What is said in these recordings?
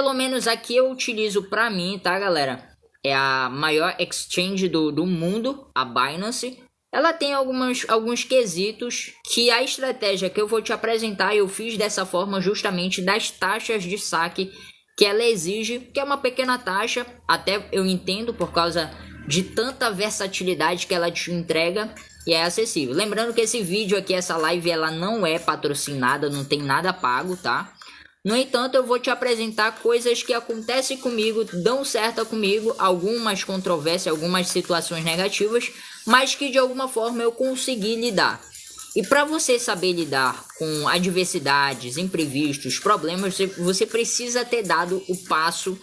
Pelo menos aqui eu utilizo pra mim, tá, galera? É a maior exchange do mundo, a Binance. Ela tem alguns quesitos que a estratégia que eu vou te apresentar eu fiz dessa forma justamente das taxas de saque que ela exige, que é uma pequena taxa, até eu entendo por causa de tanta versatilidade que ela te entrega e é acessível. Lembrando que esse vídeo aqui, essa live, ela não é patrocinada, não tem nada pago, tá? No entanto, eu vou te apresentar coisas que acontecem comigo, dão certo comigo, algumas controvérsias, algumas situações negativas, mas que de alguma forma eu consegui lidar. E para você saber lidar com adversidades, imprevistos, problemas, você precisa ter dado o passo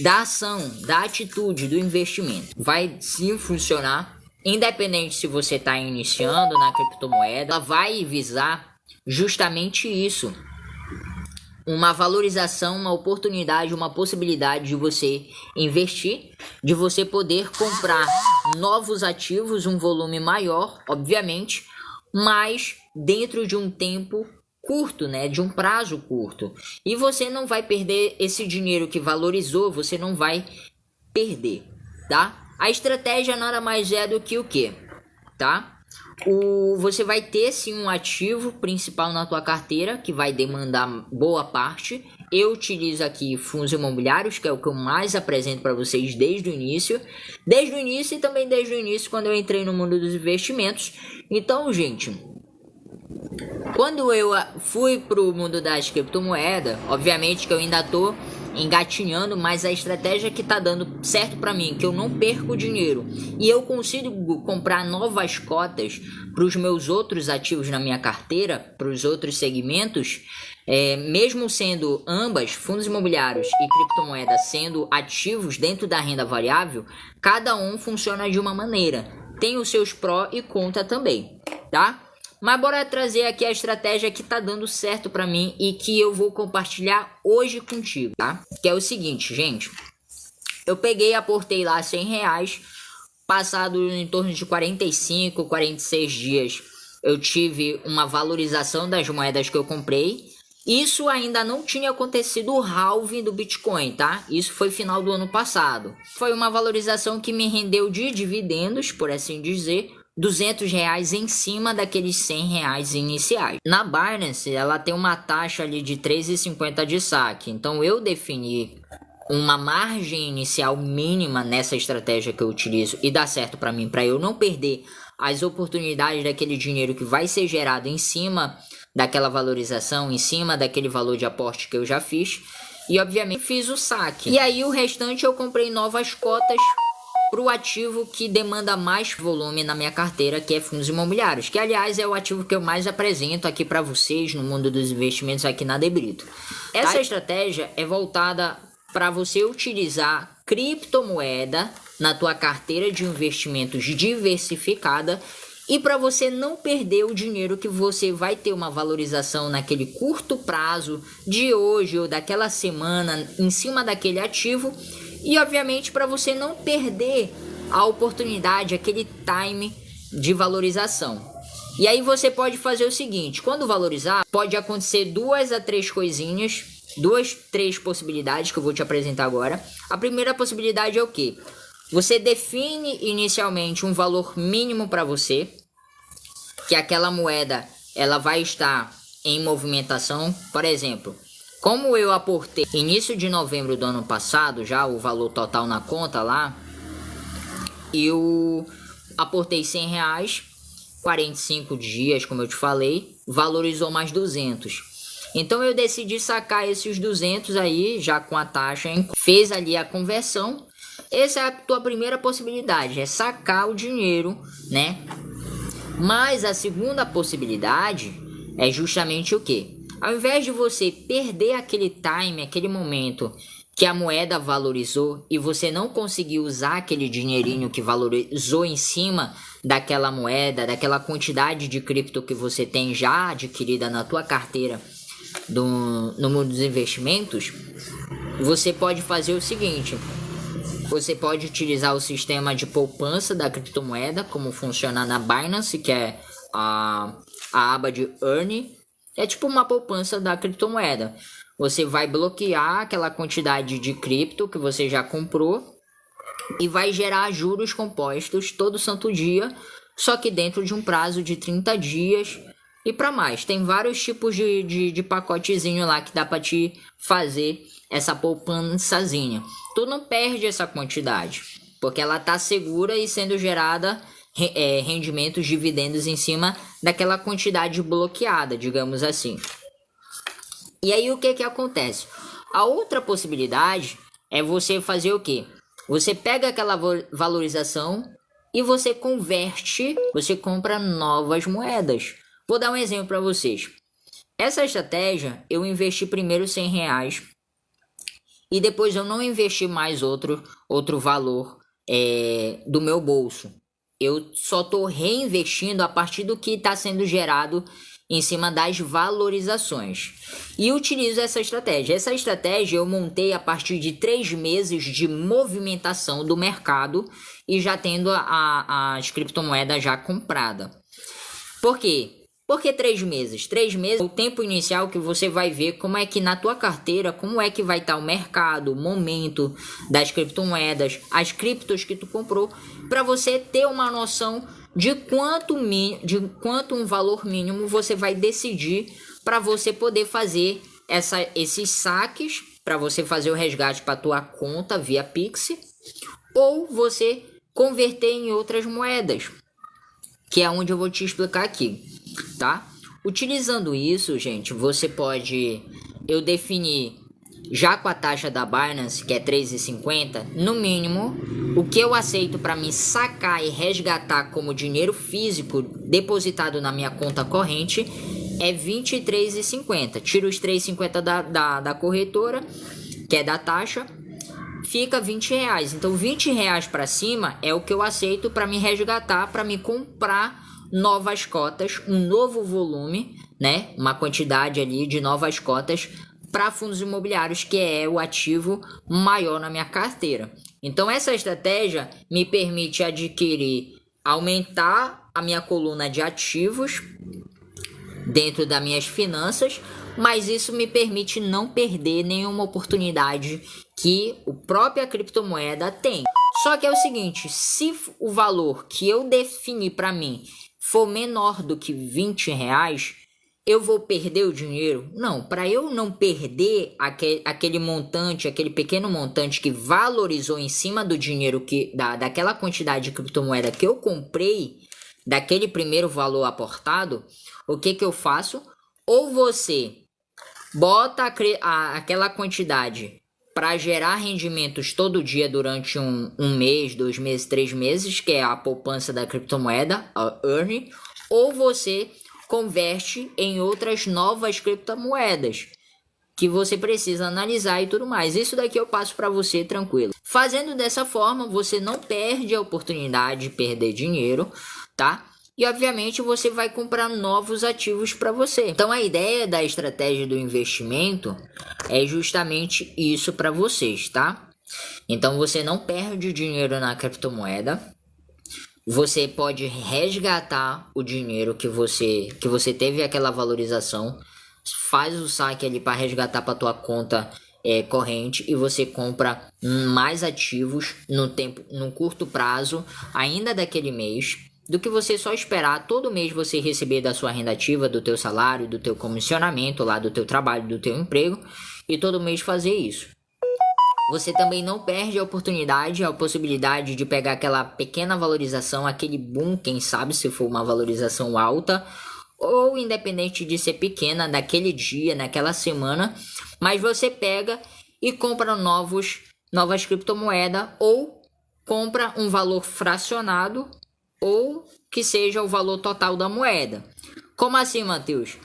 da ação, da atitude, do investimento. Vai sim funcionar, independente se você está iniciando na criptomoeda, ela vai visar justamente isso. Uma valorização, uma oportunidade, uma possibilidade de você investir, de você poder comprar novos ativos, um volume maior, obviamente, mas dentro de um tempo curto, né, de um prazo curto. E você não vai perder esse dinheiro que valorizou, você não vai perder, tá? A estratégia nada mais é do que o quê? Tá? Você vai ter sim um ativo principal na tua carteira que vai demandar boa parte. Eu utilizo aqui fundos imobiliários, que é o que eu mais apresento para vocês desde o início. Desde o início e também desde o início quando eu entrei no mundo dos investimentos. Então, gente, quando eu fui para o mundo das criptomoedas, obviamente que eu ainda tô engatinhando, mas a estratégia que tá dando certo para mim, que eu não perco dinheiro e eu consigo comprar novas cotas para os meus outros ativos na minha carteira, para os outros segmentos, mesmo sendo ambas, fundos imobiliários e criptomoedas, sendo ativos dentro da renda variável, cada um funciona de uma maneira, tem os seus pró e contra também, tá? Mas bora trazer aqui a estratégia que tá dando certo pra mim e que eu vou compartilhar hoje contigo, tá? Que é o seguinte, gente. Eu peguei, aportei lá R$100, passado em torno de 45, 46 dias, eu tive uma valorização das moedas que eu comprei. Isso ainda não tinha acontecido o halving do Bitcoin, tá? Isso foi final do ano passado. Foi uma valorização que me rendeu de dividendos, por assim dizer, R$200 em cima daqueles R$100 iniciais. Na Binance, ela tem uma taxa ali de 3,50 de saque. Então eu defini uma margem inicial mínima nessa estratégia que eu utilizo e dá certo para mim, para eu não perder as oportunidades daquele dinheiro que vai ser gerado em cima daquela valorização, em cima daquele valor de aporte que eu já fiz. E obviamente fiz o saque. E aí o restante eu comprei novas cotas para o ativo que demanda mais volume na minha carteira, que é fundos imobiliários, que aliás é o ativo que eu mais apresento aqui para vocês no mundo dos investimentos aqui na Debrito. Essa estratégia é voltada para você utilizar criptomoeda na tua carteira de investimentos diversificada e para você não perder o dinheiro que você vai ter uma valorização naquele curto prazo de hoje ou daquela semana em cima daquele ativo. E obviamente para você não perder a oportunidade, aquele time de valorização. E aí você pode fazer o seguinte, quando valorizar, pode acontecer 2 a 3 coisinhas, 2, 3 possibilidades que eu vou te apresentar agora. A primeira possibilidade é o quê? Você define inicialmente um valor mínimo para você, que aquela moeda ela vai estar em movimentação, por exemplo. Como eu aportei início de novembro do ano passado, já o valor total na conta lá, eu aportei R$100, 45 dias, como eu te falei, valorizou mais 200. Então eu decidi sacar esses 200 aí, já com a taxa, fez ali a conversão. Essa é a tua primeira possibilidade, é sacar o dinheiro, né? Mas a segunda possibilidade é justamente o quê? Ao invés de você perder aquele time, aquele momento que a moeda valorizou e você não conseguiu usar aquele dinheirinho que valorizou em cima daquela moeda, daquela quantidade de cripto que você tem já adquirida na tua carteira no mundo dos investimentos, você pode fazer o seguinte: você pode utilizar o sistema de poupança da criptomoeda, como funciona na Binance, que é a aba de Earn. É tipo uma poupança da criptomoeda. você vai bloquear aquela quantidade de cripto que você já comprou e vai gerar juros compostos todo santo dia, só que dentro de um prazo de 30 dias e para mais. Tem vários tipos de pacotezinho lá que dá para te fazer essa poupançazinha. Tu não perde essa quantidade, porque ela tá segura e sendo gerada rendimentos, dividendos em cima daquela quantidade bloqueada, digamos assim. E aí o que acontece? A outra possibilidade é você fazer o quê? Você pega aquela valorização e você converte, você compra novas moedas. Vou dar um exemplo para vocês. Essa estratégia, eu investi primeiro R$100 e depois eu não investi mais outro valor do meu bolso. Eu só estou reinvestindo a partir do que está sendo gerado em cima das valorizações. E utilizo essa estratégia. Essa estratégia eu montei a partir de 3 meses de movimentação do mercado e já tendo as criptomoedas já comprada. Por quê? Por que 3 meses? 3 meses é o tempo inicial que você vai ver como é que na tua carteira, como é que vai estar o mercado, o momento das criptomoedas, as criptos que tu comprou, para você ter uma noção de quanto um valor mínimo você vai decidir para você poder fazer esses saques, para você fazer o resgate para tua conta via Pix, ou você converter em outras moedas, que é onde eu vou te explicar aqui, tá? Utilizando isso, gente, você pode, eu definir já com a taxa da Binance, que é 3,50, no mínimo, o que eu aceito para me sacar e resgatar como dinheiro físico depositado na minha conta corrente é 23,50. Tiro os 3,50 da corretora, que é da taxa, fica R$20. Então R$20 para cima é o que eu aceito para me resgatar, para me comprar novas cotas, um novo volume, né? Uma quantidade ali de novas cotas para fundos imobiliários, que é o ativo maior na minha carteira. Então essa estratégia me permite aumentar a minha coluna de ativos dentro das minhas finanças, mas isso me permite não perder nenhuma oportunidade que a própria criptomoeda tem. Só que é o seguinte, se o valor que eu defini para mim for menor do que R$20, eu vou perder o dinheiro? Não, para eu não perder aquele montante, aquele pequeno montante que valorizou em cima do dinheiro daquela quantidade de criptomoeda que eu comprei, daquele primeiro valor aportado, o que eu faço? Ou você bota aquela quantidade para gerar rendimentos todo dia durante um mês, 2 meses, 3 meses, que é a poupança da criptomoeda, a Earn, ou você converte em outras novas criptomoedas que você precisa analisar e tudo mais. Isso daqui eu passo para você tranquilo. Fazendo dessa forma, você não perde a oportunidade de perder dinheiro, tá? E obviamente você vai comprar novos ativos para você. Então a ideia da estratégia do investimento é justamente isso para vocês, tá? Então você não perde dinheiro na criptomoeda. Você pode resgatar o dinheiro que você teve aquela valorização, faz o saque ali para resgatar para tua conta corrente e você compra mais ativos no curto prazo, ainda daquele mês, do que você só esperar todo mês você receber da sua renda ativa, do teu salário, do teu comissionamento lá, do teu trabalho, do teu emprego, e todo mês fazer isso. Você também não perde a oportunidade, a possibilidade de pegar aquela pequena valorização, aquele boom, quem sabe se for uma valorização alta, ou independente de ser pequena, naquele dia, naquela semana, mas você pega e compra novas criptomoedas, ou compra um valor fracionado, ou que seja o valor total da moeda. Como assim, Matheus?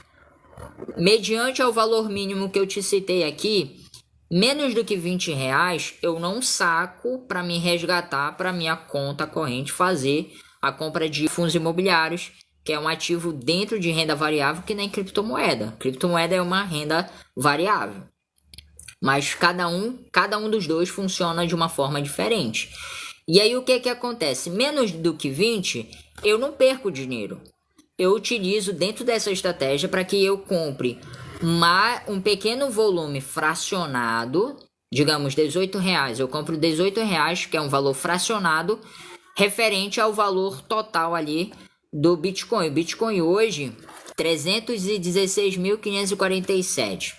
Mediante ao valor mínimo que eu te citei aqui, menos do que R$20 eu não saco para me resgatar para minha conta corrente fazer a compra de fundos imobiliários, que é um ativo dentro de renda variável que nem criptomoeda. Criptomoeda é uma renda variável. Mas cada um dos dois funciona de uma forma diferente. E aí o que acontece? Menos do que 20, eu não perco dinheiro. Eu utilizo dentro dessa estratégia para que eu compre um pequeno volume fracionado, digamos R$18, eu compro R$18, que é um valor fracionado, referente ao valor total ali do Bitcoin. O Bitcoin hoje, 316.547,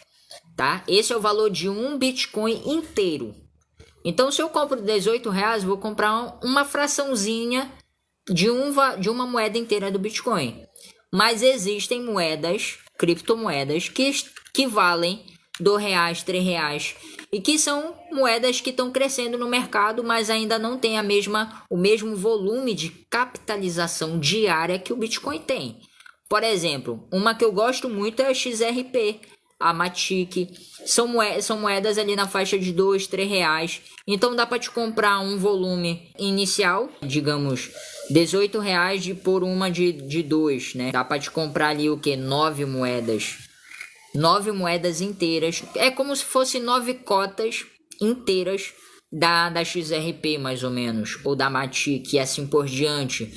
tá? Esse é o valor de um Bitcoin inteiro. Então, se eu compro R$18, vou comprar uma fraçãozinha de uma moeda inteira do Bitcoin. Mas existem moedas, criptomoedas, que valem R$2, R$3, e que são moedas que estão crescendo no mercado, mas ainda não tem o mesmo volume de capitalização diária que o Bitcoin tem. Por exemplo, uma que eu gosto muito é a XRP, a Matic. São moedas ali na faixa de R$2, R$3. Então dá para te comprar um volume inicial, digamos R$18 por uma de 2, né? Dá para te comprar ali o que? 9 moedas. 9 moedas inteiras. É como se fosse 9 cotas inteiras da XRP, mais ou menos, ou da Matic, e assim por diante.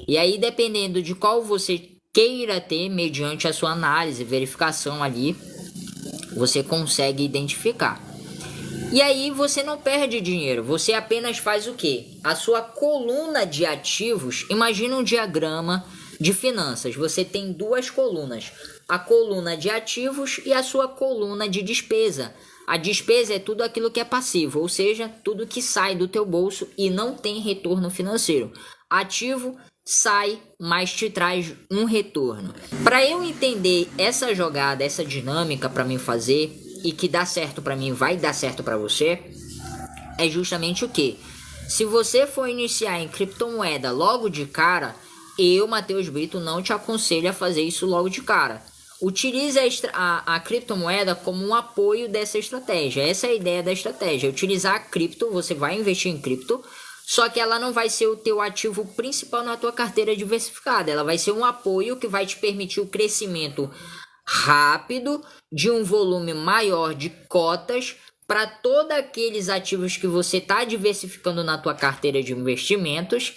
E aí, dependendo de qual você queira ter, mediante a sua análise, verificação ali, você consegue identificar. E aí você não perde dinheiro, você apenas faz o quê? A sua coluna de ativos, imagina um diagrama de finanças, você tem duas colunas, a coluna de ativos e a sua coluna de despesa. A despesa é tudo aquilo que é passivo, ou seja, tudo que sai do teu bolso e não tem retorno financeiro. Ativo sai, mas te traz um retorno. Para eu entender essa jogada, essa dinâmica para mim fazer e que dá certo para mim, vai dar certo para você, é justamente o que? Se você for iniciar em criptomoeda logo de cara, eu, Matheus Brito, não te aconselho a fazer isso logo de cara. Utilize a criptomoeda como um apoio dessa estratégia. Essa é a ideia da estratégia. Utilizar a cripto, você vai investir em cripto, só que ela não vai ser o teu ativo principal na tua carteira diversificada. Ela vai ser um apoio que vai te permitir o crescimento rápido de um volume maior de cotas para todos aqueles ativos que você está diversificando na tua carteira de investimentos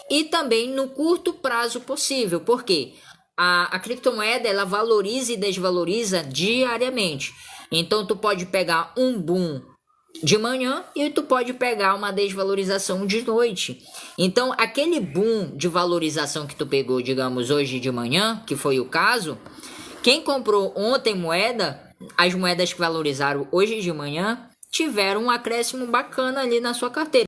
e também no curto prazo possível. Por quê? A criptomoeda ela valoriza e desvaloriza diariamente. Então tu pode pegar um boom de manhã e tu pode pegar uma desvalorização de noite. Então aquele boom de valorização que tu pegou, digamos, hoje de manhã, que foi o caso, quem comprou ontem moeda, as moedas que valorizaram hoje de manhã, tiveram um acréscimo bacana ali na sua carteira.